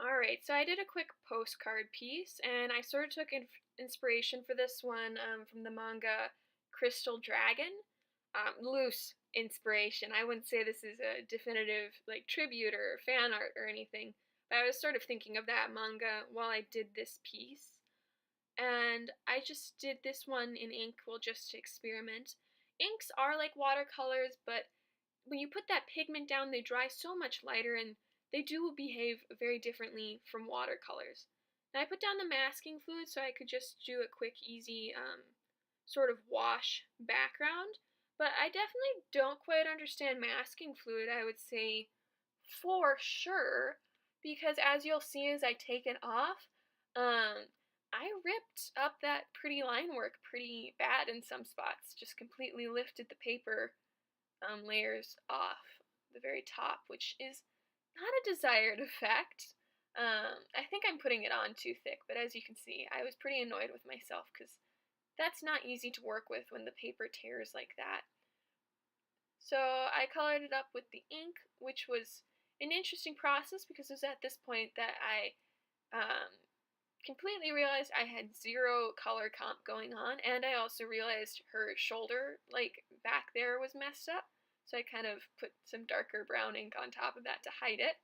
Alright, so I did a quick postcard piece, and I sort of took inspiration for this one from the manga Crystal Dragon. Loose inspiration. I wouldn't say this is a definitive like tribute or fan art or anything, but I was sort of thinking of that manga while I did this piece. And I just did this one in ink, well, just to experiment. Inks are like watercolors, but when you put that pigment down, they dry so much lighter and they do behave very differently from watercolors. Now, I put down the masking fluid so I could just do a quick, easy sort of wash background, but I definitely don't quite understand masking fluid, I would say for sure, because as you'll see as I take it off, um, I ripped up that pretty line work pretty bad in some spots, just completely lifted the paper layers off the very top, which is not a desired effect. I think I'm putting it on too thick, but as you can see, I was pretty annoyed with myself because that's not easy to work with when the paper tears like that. So I colored it up with the ink, which was an interesting process because it was at this point that I completely realized I had zero color comp going on, and I also realized her shoulder, like back there, was messed up. So I kind of put some darker brown ink on top of that to hide it.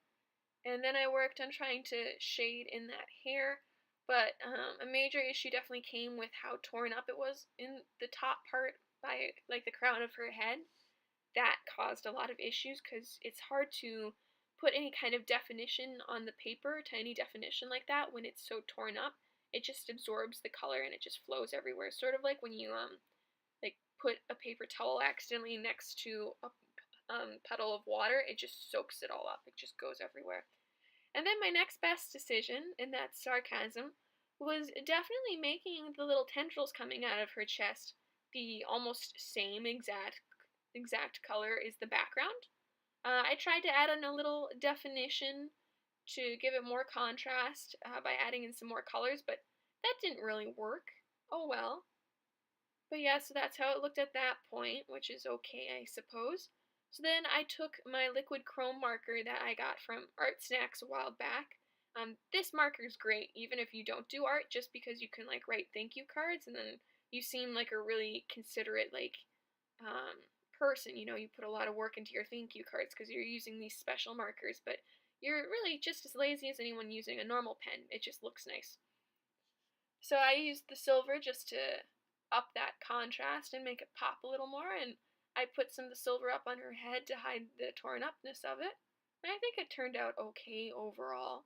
And then I worked on trying to shade in that hair, but a major issue definitely came with how torn up it was in the top part by like the crown of her head. That caused a lot of issues because it's hard to put any kind of definition on the paper to any definition like that when it's so torn up. It just absorbs the color and it just flows everywhere. Sort of like when you like put a paper towel accidentally next to a puddle of water, it just soaks it all up. It just goes everywhere. And then my next best decision, and that's sarcasm, was definitely making the little tendrils coming out of her chest the almost same exact color as the background. I tried to add in a little definition to give it more contrast by adding in some more colors, but that didn't really work. Oh well. But yeah, so that's how it looked at that point, which is okay, I suppose. So then I took my liquid chrome marker that I got from Art Snacks a while back. This marker is great, even if you don't do art, just because you can like write thank you cards, and then you seem like a really considerate person. You know, you put a lot of work into your thank you cards because you're using these special markers, but you're really just as lazy as anyone using a normal pen. It just looks nice. So I used the silver just to up that contrast and make it pop a little more, and I put some of the silver up on her head to hide the torn upness of it. And I think it turned out okay overall.